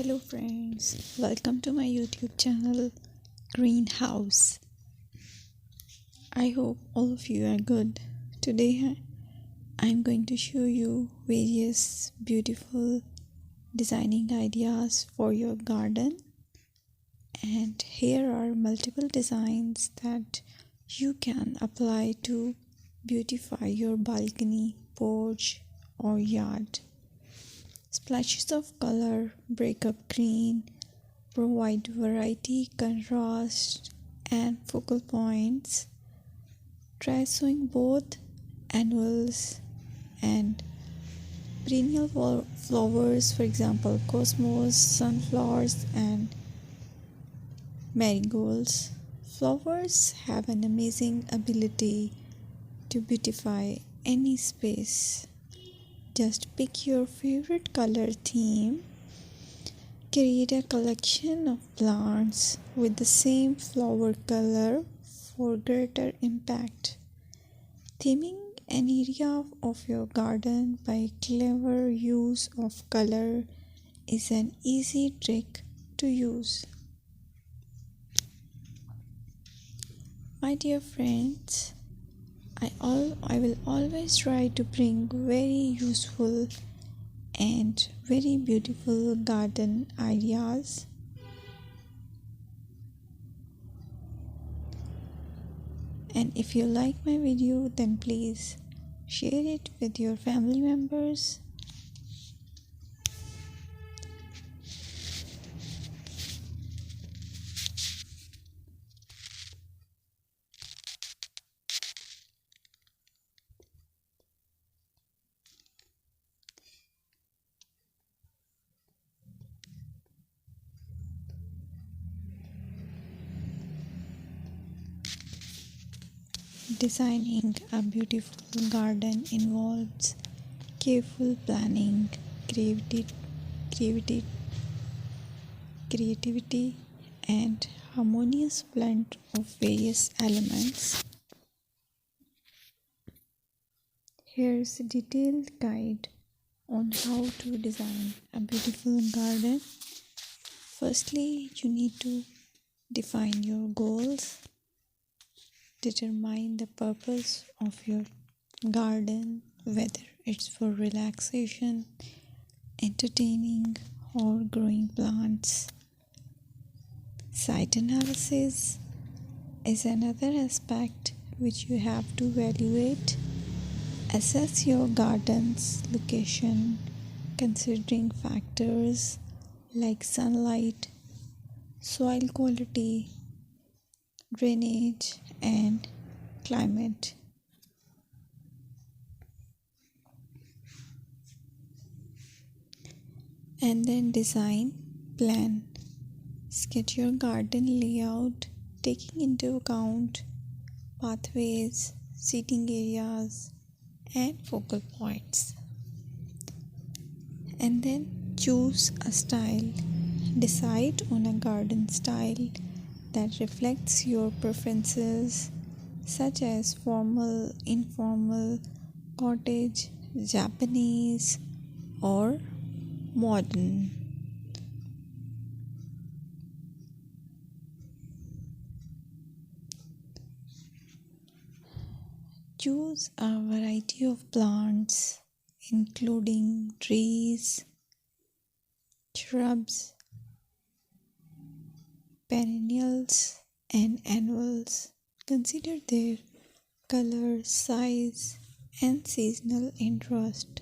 Hello friends, welcome to my YouTube channel Greenhouse. I hope all of you are good. Today I'm going to show you various beautiful designing ideas for your garden, and here are multiple designs that you can apply to beautify your balcony, porch or yard. Splashes of color break up green, provide variety, contrast, and focal points. Try sowing both annuals and perennial flowers, for example, cosmos, sunflowers, and marigolds. Flowers have an amazing ability to beautify any space. Just pick your favorite color theme. Create a collection of plants with the same flower color for greater impact. Theming an area of your garden by clever use of color is an easy trick to use. My dear friends, I will always try to bring very useful and very beautiful garden ideas. And if you like my video, then please share it with your family members. Designing a beautiful garden involves careful planning, creativity, creativity, and harmonious blend of various elements. Here's a detailed guide on how to design a beautiful garden. Firstly, you need to define your goals. Determine the purpose of your garden, whether it's for relaxation, entertaining, or growing plants. Site analysis is another aspect which you have to evaluate. Assess your garden's location, considering factors like sunlight, soil quality, drainage, and climate. And then design, plan. Sketch your garden layout, taking into account pathways, seating areas, and focal points. And then choose a style. Decide on a garden style that reflects your preferences, such as formal, informal, cottage, Japanese, or modern. Choose a variety of plants, including trees, shrubs, perennials, and annuals. Consider their color, size, and seasonal interest.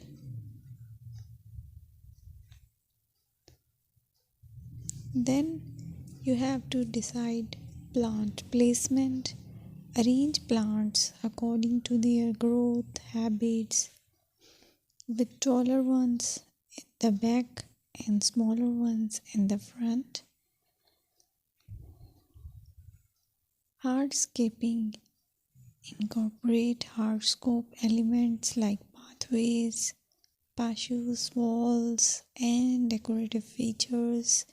Then you have to decide plant placement. Arrange plants according to their growth habits, with taller ones in the back and smaller ones in the front. Hardscaping. Incorporate hardscape elements like pathways, patios, walls, and decorative features.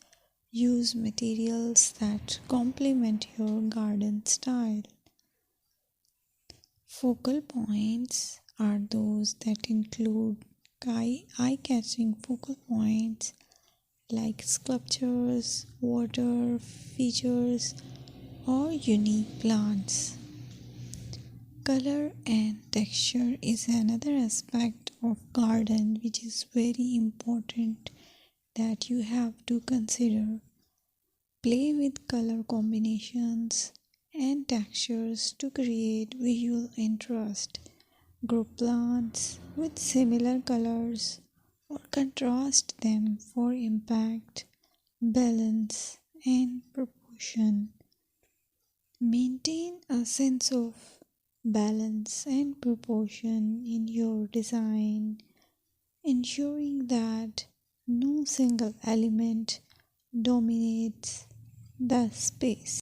Use materials that complement your garden style. Focal points are those that include eye-catching focal points like sculptures, water features, or unique plants. Color and texture is another aspect of garden which is very important that you have to consider. Play with color combinations and textures to create visual interest. Group plants with similar colors or contrast them for impact, balance, and proportion. Maintain a sense of balance and proportion in your design, ensuring that no single element dominates the space.